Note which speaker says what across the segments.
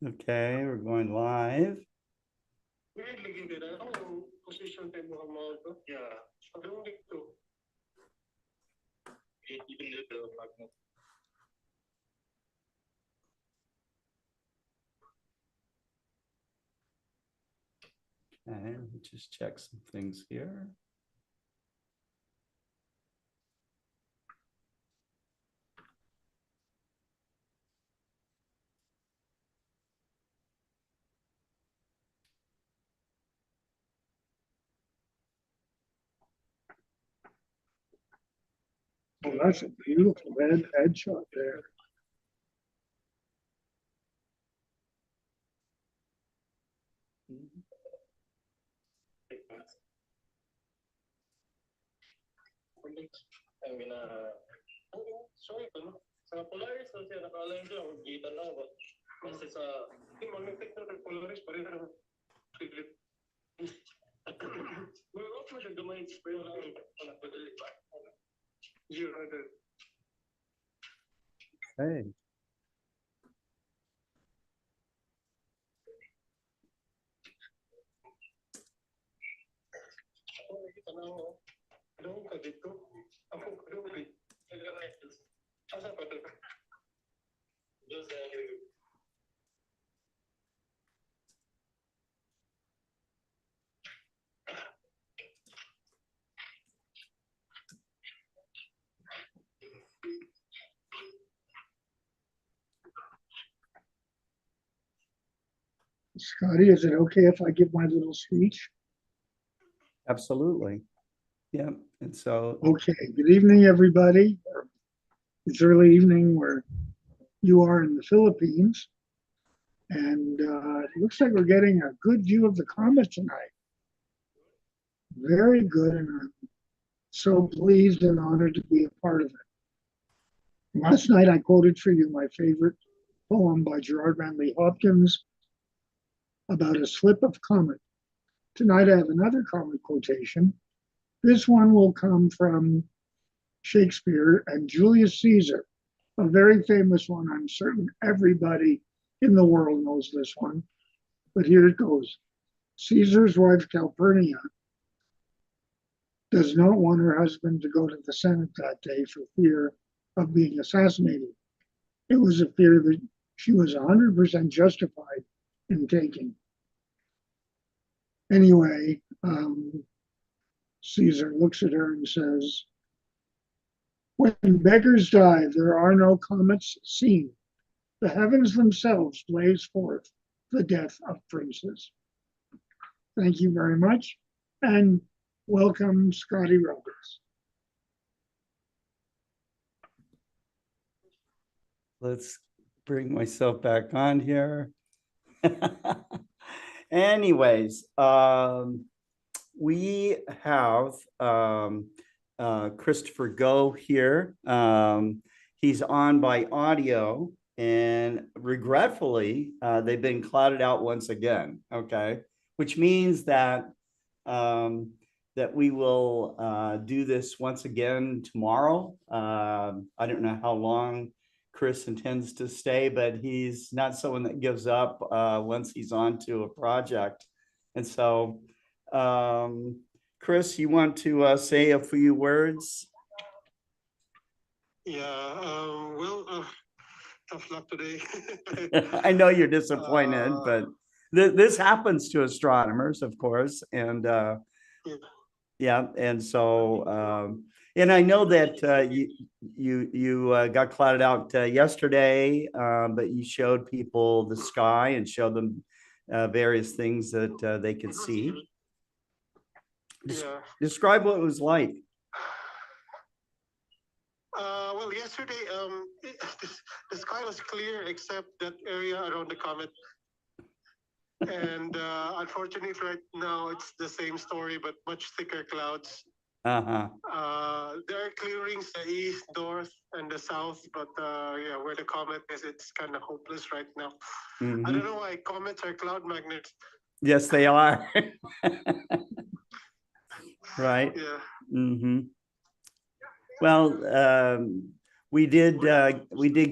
Speaker 1: Okay, we're going live. Okay, let me just check some things here.
Speaker 2: Oh, that's a beautiful headshot there.
Speaker 1: Hey.
Speaker 2: Scotty, is it okay if I give my little speech?
Speaker 1: Absolutely. Yeah. And so,
Speaker 2: Okay, good evening, everybody. It's early evening where you are in the Philippines. And it looks like we're getting a good view of the comet tonight. Very good, and I'm so pleased and honored to be a part of it. Last night I quoted for you my favorite poem by Gerard Manley Hopkins about a slip of comet. Tonight I have another comet quotation. This one will come from Shakespeare and Julius Caesar, a very famous one. I'm certain everybody in the world knows this one, but here it goes. Caesar's wife Calpurnia does not want her husband to go to the Senate that day for fear of being assassinated. It was a fear that she was 100% justified in taking. Anyway, Caesar looks at her and says, when beggars die, there are no comets seen. The heavens themselves blaze forth the death of princes. Thank you very much, and welcome, Scotty Roberts.
Speaker 1: let's bring myself back on here. Anyways, we have Christopher Go here. He's on by audio, and regretfully, they've been clouded out once again. Okay, which means that that we will do this once again tomorrow. I don't know how long Chris intends to stay, but he's not someone that gives up once he's on to a project. And so, Chris, you want to say a few words?
Speaker 3: Yeah, tough luck today.
Speaker 1: I know you're disappointed, but this happens to astronomers, of course. And yeah, and so, and I know that you got clouded out yesterday, but you showed people the sky and showed them various things that they could see. Describe what it was like.
Speaker 3: Well, yesterday, the sky was clear except that area around the comet. And unfortunately, right now, it's the same story, but much thicker clouds. There are clearings the east, north, and the south, but yeah, where the comet is, it's kind of hopeless right now. I don't know why comets are cloud magnets.
Speaker 1: Yes, they are. Right.
Speaker 3: Yeah.
Speaker 1: Well, we did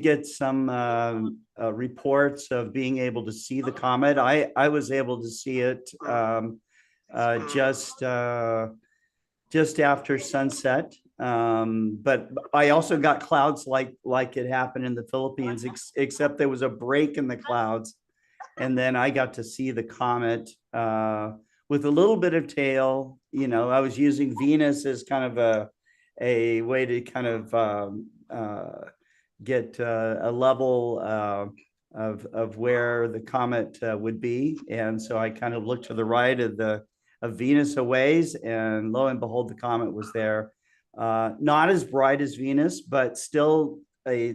Speaker 1: get some reports of being able to see the comet. I was able to see it just after sunset. But I also got clouds like it happened in the Philippines, except there was a break in the clouds. And then I got to see the comet with a little bit of tail. You know, I was using Venus as kind of a way to kind of get a level of where the comet would be. And so I kind of looked to the right of Venus a ways, and lo and behold, the comet was there. Not as bright as Venus, but still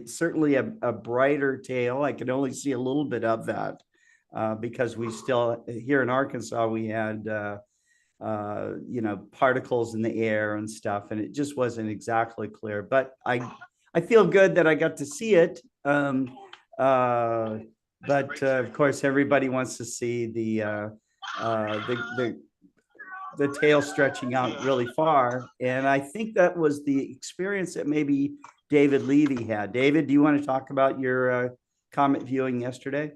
Speaker 1: certainly a brighter tail. I could only see a little bit of that because we still, here in Arkansas, we had you know, particles in the air and stuff, and it just wasn't exactly clear. But I feel good that I got to see it. But of course, everybody wants to see the tail stretching out really far. And I think that was the experience that maybe David Levy had. David, do you want to talk about your comet viewing yesterday?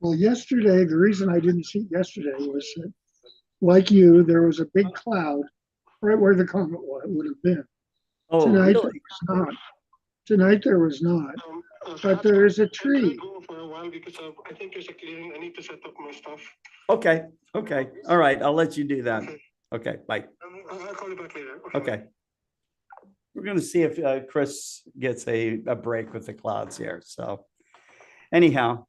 Speaker 2: Well, yesterday, the reason I didn't see it yesterday was that, like you, there was a big cloud right where the comet would have been.
Speaker 1: Oh,
Speaker 2: Tonight,
Speaker 1: really?
Speaker 2: there was not. Tonight there was not. But there is a tree.
Speaker 3: Go for a while because I think there's a clearing. I need to set up my stuff.
Speaker 1: Okay. Okay. All right. I'll let you do that. Okay. Bye.
Speaker 3: I'll call you back later.
Speaker 1: Okay. We're going to see if Chris gets a break with the clouds here. So anyhow,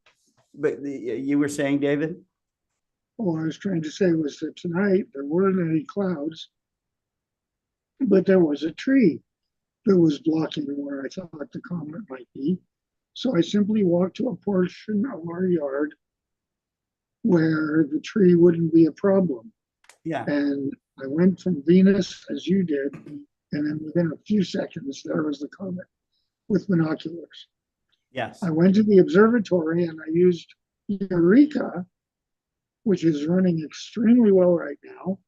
Speaker 1: but you were saying, David?
Speaker 2: All I was trying to say was that tonight there weren't any clouds, but there was a tree that was blocking where I thought the comet might be. So I simply walked to a portion of our yard where the tree wouldn't be a problem.
Speaker 1: Yeah.
Speaker 2: And I went from Venus as you did, and then within a few seconds, there was the comet with binoculars.
Speaker 1: Yes.
Speaker 2: I went to the observatory and I used Eureka, which is running extremely well right now.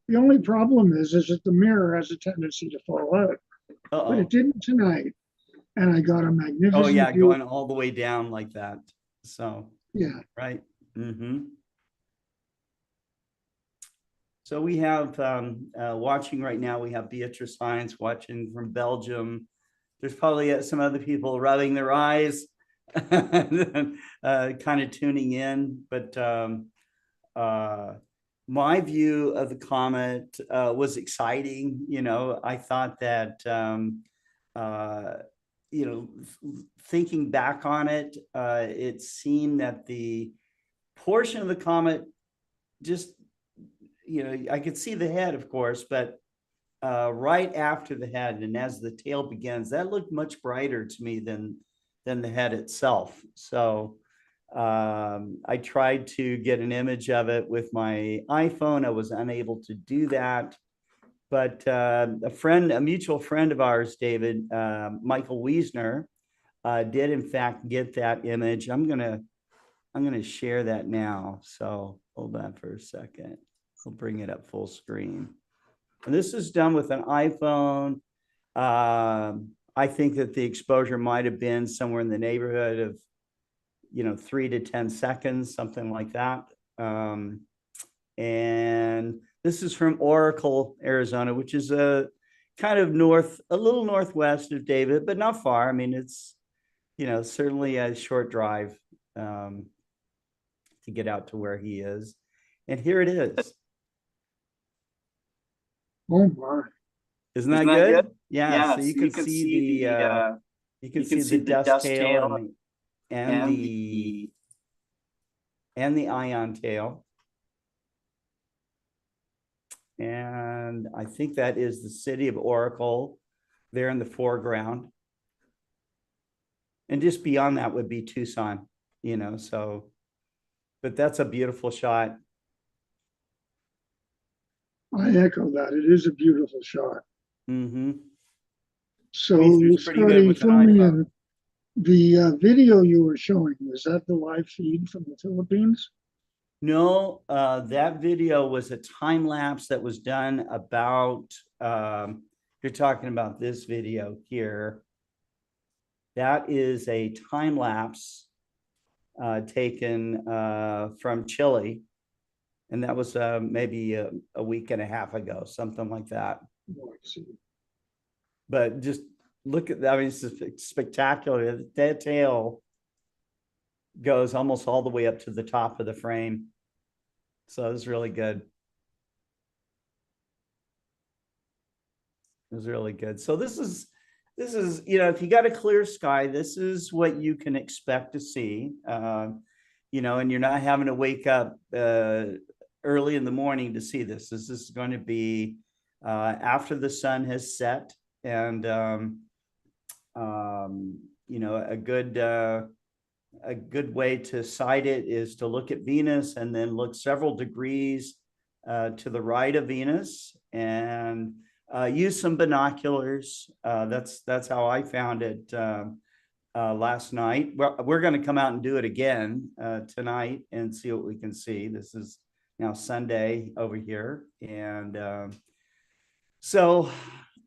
Speaker 2: The only problem is that the mirror has a tendency to fall out, but it didn't tonight. And I got a magnificent view.
Speaker 1: Going all the way down like that. So,
Speaker 2: yeah.
Speaker 1: Right. Mm-hmm. So we have watching right now, we have Beatrice Hines watching from Belgium. There's probably some other people rubbing their eyes, kind of tuning in. But my view of the comet was exciting. You know, I thought that, you know, thinking back on it, it seemed that the portion of the comet just, you know, I could see the head, of course, but right after the head and as the tail begins, that looked much brighter to me than the head itself. So I tried to get an image of it with my iPhone. I was unable to do that, but a mutual friend of ours, David, Michael Wiesner, did in fact get that image. I'm gonna share that now. So hold on for a second. We'll bring it up full screen. And this is done with an iPhone. I think that the exposure might have been somewhere in the neighborhood of, you know, 3 to 10 seconds, something like that. And this is from Oracle, Arizona, which is a kind of a little northwest of David, but not far. I mean, it's, you know, certainly a short drive to get out to where he is. And here it is.
Speaker 2: Oh my.
Speaker 1: Isn't that good? Yeah, so you can see the dust tail and the ion tail. And I think that is the city of Oracle there in the foreground. And just beyond that would be Tucson, you know, so, but that's a beautiful shot.
Speaker 2: I echo that. It is a beautiful shot.
Speaker 1: Mm-hmm.
Speaker 2: So,
Speaker 1: Scotty,
Speaker 2: fill me in. The video you were showing, was that the live feed from the Philippines?
Speaker 1: No, that video was a time lapse that was done about you're talking about this video here. That is a time lapse taken from Chile. And that was maybe a week and a half ago, something like that.
Speaker 2: Oh, I see.
Speaker 1: But just look at that. I mean, it's spectacular. That tail goes almost all the way up to the top of the frame. So it's really good. It was really good. So this is, you know, if you got a clear sky, this is what you can expect to see. You know, and you're not having to wake up early in the morning to see this. This is going to be after the sun has set, and you know, a good way to sight it is to look at Venus and then look several degrees to the right of Venus, and use some binoculars. That's how I found it last night. We're going to come out and do it again tonight and see what we can see. This is now Sunday over here, and so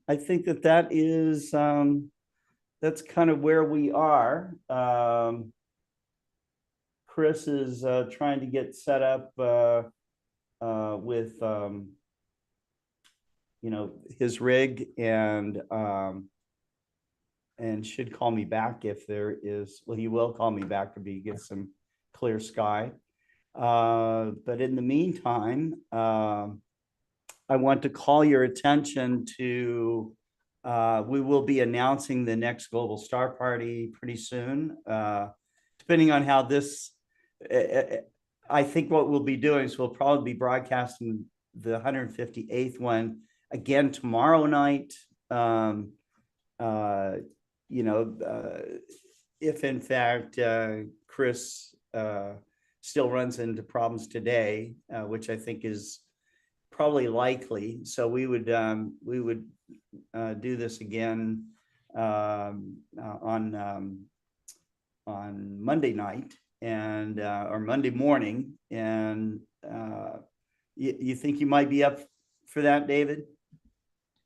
Speaker 1: I think that is that's kind of where we are. Chris is trying to get set up with you know, his rig, and should call me back if there is, well, he will call me back if he gets some clear sky. But in the meantime, I want to call your attention to, we will be announcing the next Global Star Party pretty soon. Depending on how this, I think what we'll be doing is we'll probably be broadcasting the 158th one again tomorrow night. You know, if in fact Chris still runs into problems today, which I think is probably likely. So we would do this again on Monday night, and or Monday morning. And you think you might be up for that, David?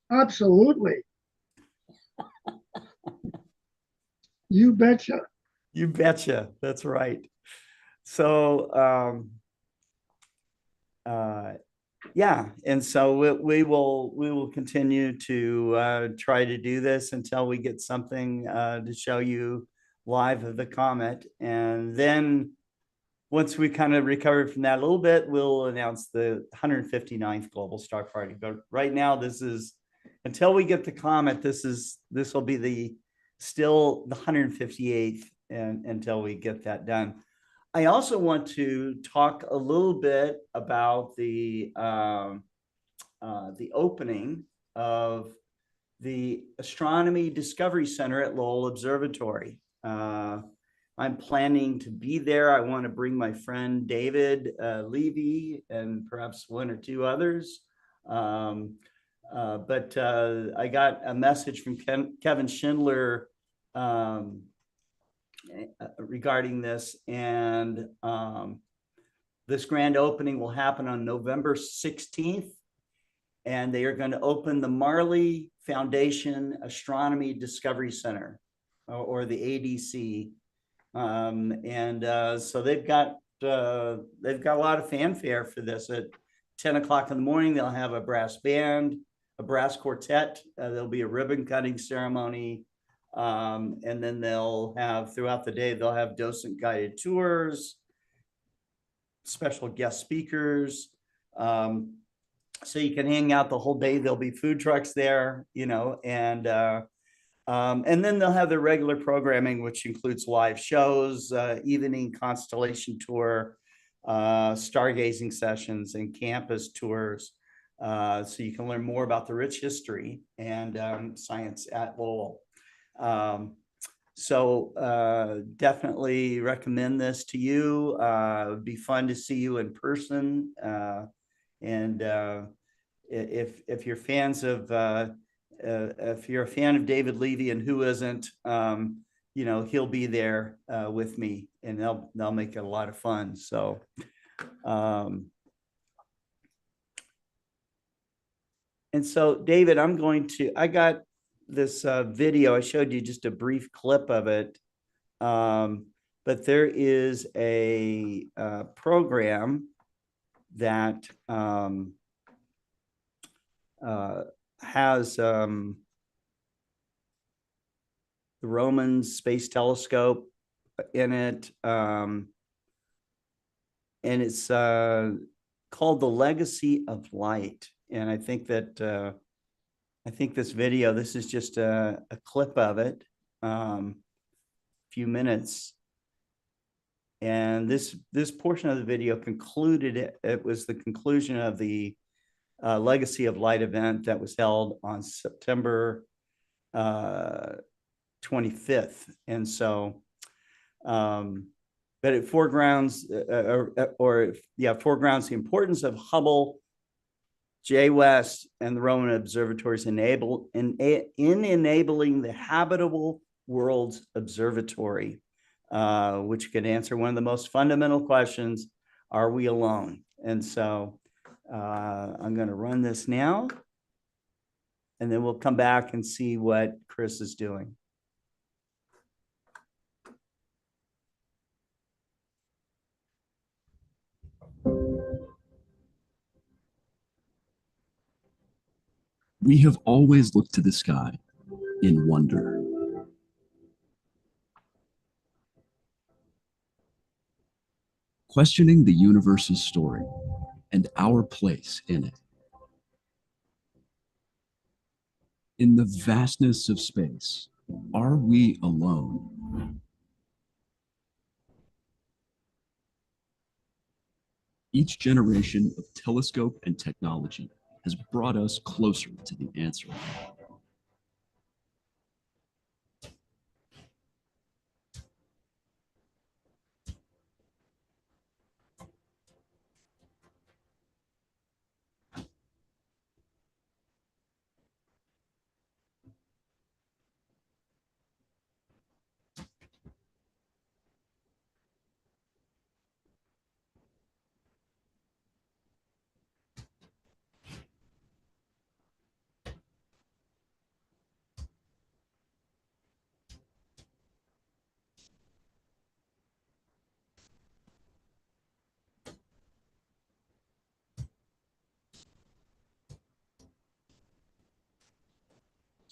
Speaker 2: Absolutely. You betcha.
Speaker 1: You betcha. That's right. So yeah, and so we will continue to try to do this until we get something to show you live of the comet. And then once we kind of recover from that a little bit, we'll announce the 159th Global Star Party. But right now, this is, until we get the comet, this will be still the 158th, and until we get that done. I also want to talk a little bit about the opening of the Astronomy Discovery Center at Lowell Observatory. I'm planning to be there. I want to bring my friend David Levy and perhaps one or two others. But I got a message from Kevin Schindler regarding this, and this grand opening will happen on November 16th, and they are going to open the Marley Foundation Astronomy Discovery Center, or the ADC. So they've got a lot of fanfare for this. At 10 o'clock in the morning, they'll have a brass band, a brass quartet. There'll be a ribbon cutting ceremony. And then they'll have, throughout the day, they'll have docent guided tours, special guest speakers. So you can hang out the whole day. There'll be food trucks there, you know, and then they'll have the regular programming, which includes live shows, evening constellation tour, stargazing sessions, and campus tours. So you can learn more about the rich history and science at Lowell. So definitely recommend this to you. It would be fun to see you in person. And if you're fans of, if you're a fan of David Levy, and who isn't, you know, he'll be there with me, and they'll make it a lot of fun. So, And so, David, I got this video. I showed you just a brief clip of it. But there is a program that has the Roman Space Telescope in it. And it's called The Legacy of Light. And I think that this video, this is just a clip of it, few minutes. And this portion of the video concluded, it was the conclusion of the Legacy of Light event that was held on September 25th. And so, but it foregrounds, foregrounds the importance of Hubble, J. West, and the Roman observatories in enabling the Habitable Worlds Observatory, which could answer one of the most fundamental questions: are we alone? And so I'm going to run this now, and then we'll come back and see what Chris is doing.
Speaker 4: We have always looked to the sky in wonder. Questioning the universe's story and our place in it. In the vastness of space, are we alone? Each generation of telescope and technology has brought us closer to the answer.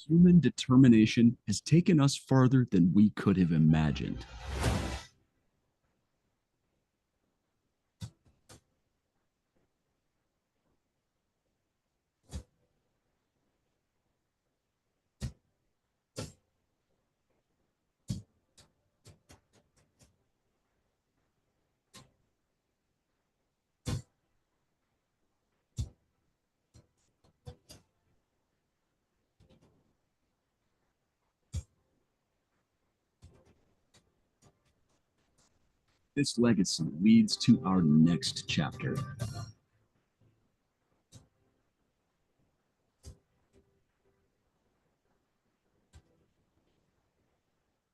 Speaker 4: Human determination has taken us farther than we could have imagined. This legacy leads to our next chapter.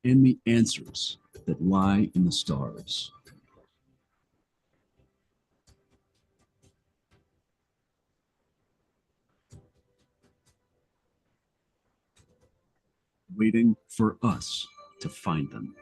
Speaker 4: And the answers that lie in the stars. Waiting for us to find them.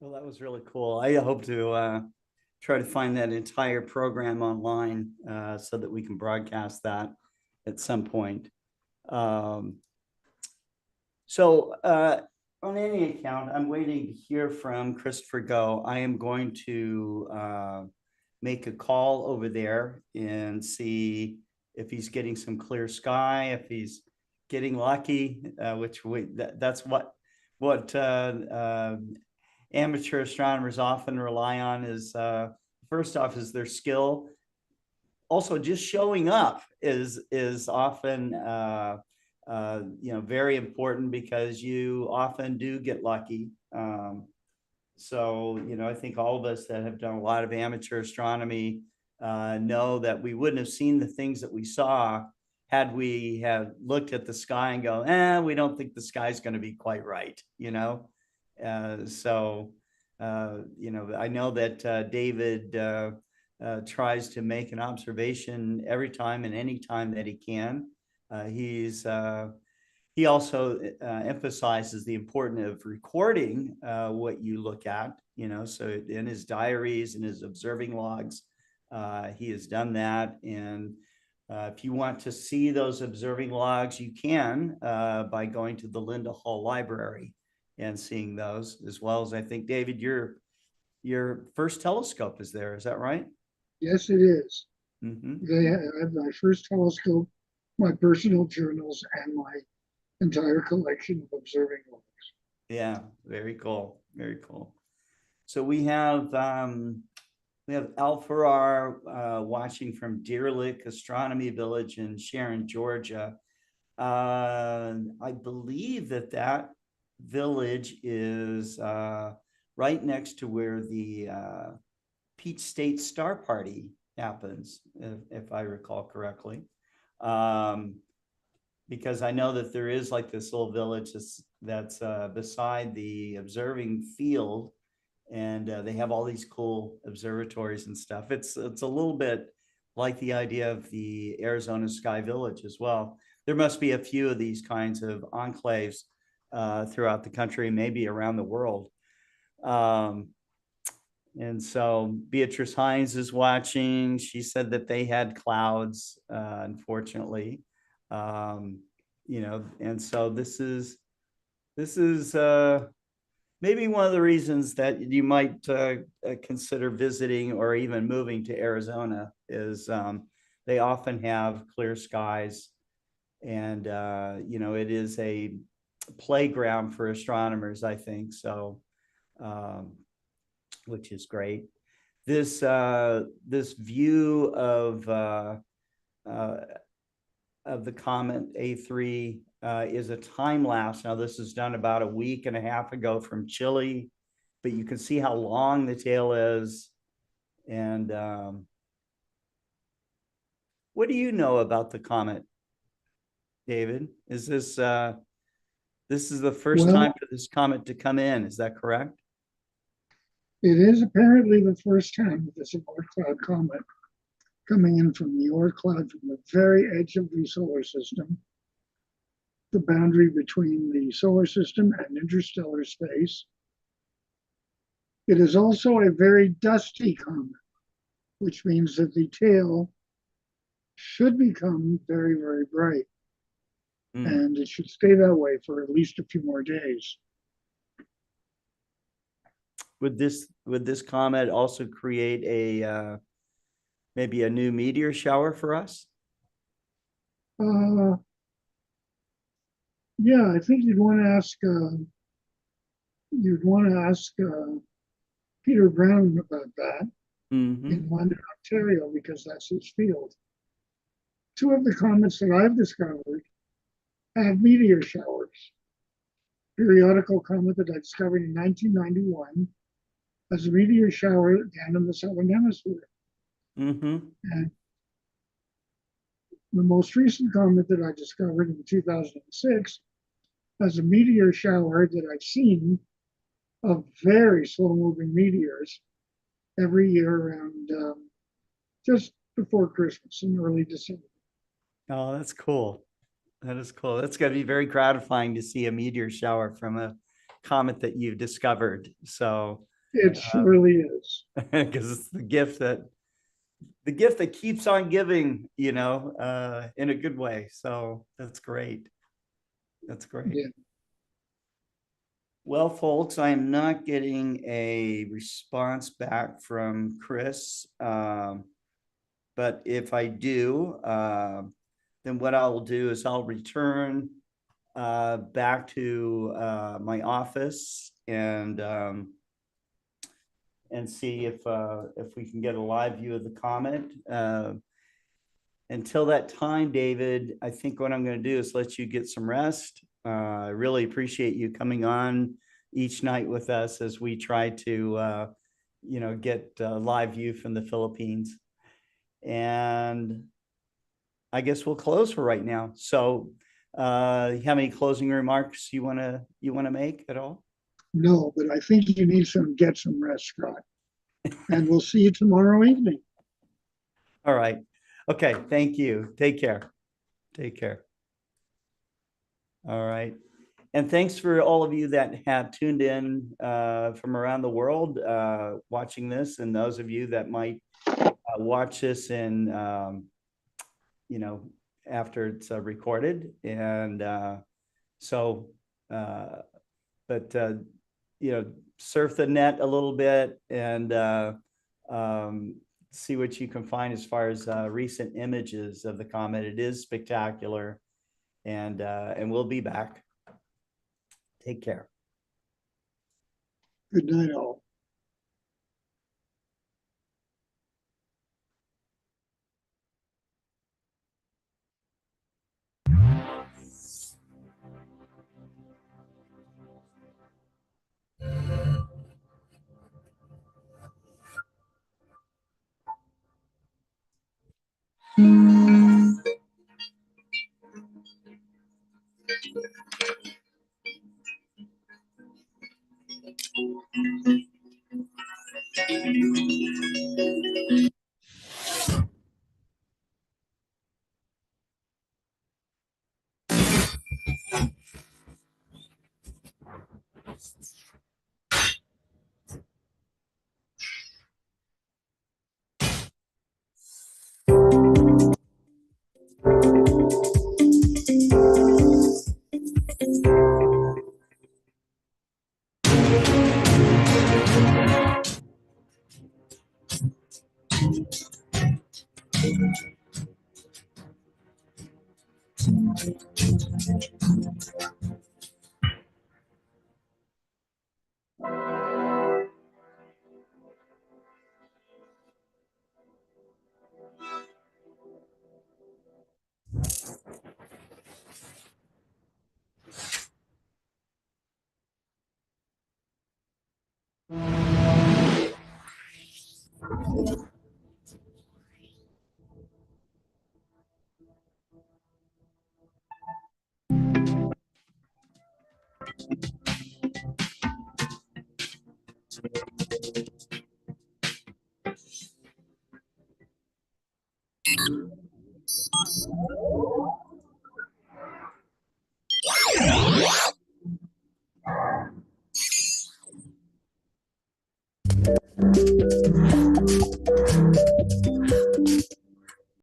Speaker 1: Well, that was really cool. I hope to try to find that entire program online so that we can broadcast that at some point. So on any account, I'm waiting to hear from Christopher Go. I am going to make a call over there and see if he's getting some clear sky, if he's getting lucky, that's what amateur astronomers often rely on is first off is their skill. Also, just showing up is often very important because you often do get lucky. So, I think all of us that have done a lot of amateur astronomy know that we wouldn't have seen the things that we saw had we have looked at the sky and go, we don't think the sky's going to be quite right, So, I know that David tries to make an observation every time and any time that he can. He also emphasizes the importance of recording what you look at, so in his diaries and his observing logs, he has done that. And if you want to see those observing logs, you can by going to the Linda Hall Library and seeing those, as well as, I think, David, your first telescope is there. Is that right?
Speaker 2: Yes, it is.
Speaker 1: Mm-hmm.
Speaker 2: They have my first telescope, my personal journals, and my entire collection of observing logs.
Speaker 1: Yeah, very cool. Very cool. So we have Al Farrar watching from Deer Lick Astronomy Village in Sharon, Georgia. I believe that village is right next to where the Peach State Star Party happens, if I recall correctly. Because I know that there is like this little village that's beside the observing field, and they have all these cool observatories and stuff. It's a little bit like the idea of the Arizona Sky Village as well. There must be a few of these kinds of enclaves throughout the country, maybe around the world. And so Beatrice Hines is watching. She said that they had clouds, unfortunately. And so this is maybe one of the reasons that you might consider visiting or even moving to Arizona is they often have clear skies, and it is a playground for astronomers, I think. So, which is great. This view of the Comet A3 is a time lapse. Now, this is done about a week and a half ago from Chile, but you can see how long the tail is. And what do you know about the comet, David? Is this the first time for this comet to come in? Is that correct?
Speaker 2: It is apparently the first time that there's an Oort cloud comet coming in from the Oort cloud from the very edge of the solar system, the boundary between the solar system and interstellar space. It is also a very dusty comet, which means that the tail should become very, very bright. And it should stay that way for at least a few more days.
Speaker 1: Would this comet also create a maybe a new meteor shower for us?
Speaker 2: Yeah, I think you'd want to ask Peter Brown about that in London, Ontario, because that's his field. Two of the comets that I've discovered have meteor showers. Periodical comet that I discovered in 1991 has a meteor shower again in the southern hemisphere. And the most recent comet that I discovered in 2006 has a meteor shower that I've seen of very slow-moving meteors every year around just before Christmas in early December.
Speaker 1: Oh, that's cool. That is cool. That's going to be very gratifying to see a meteor shower from a comet that you've discovered. So
Speaker 2: it surely is,
Speaker 1: because it's the gift that keeps on giving, in a good way. So that's great. That's great.
Speaker 2: Yeah.
Speaker 1: Well, folks, I am not getting a response back from Chris. But if I do, then what I'll do is I'll return back to my office and see if we can get a live view of the comet. until that time, David, I think what I'm going to do is let you get some rest. I really appreciate you coming on each night with us as we try to, get a live view from the Philippines. And I guess we'll close for right now. So, you have any closing remarks you want to make at all?
Speaker 2: No, but I think you need to get some rest, Scott. And we'll see you tomorrow evening.
Speaker 1: All right. Okay. Thank you. Take care. Take care. All right. And thanks for all of you that have tuned in from around the world watching this, and those of you that might watch this in, after it's recorded. And surf the net a little bit and see what you can find as far as recent images of the comet. It is spectacular, and we'll be back. Take care.
Speaker 2: Good night, all.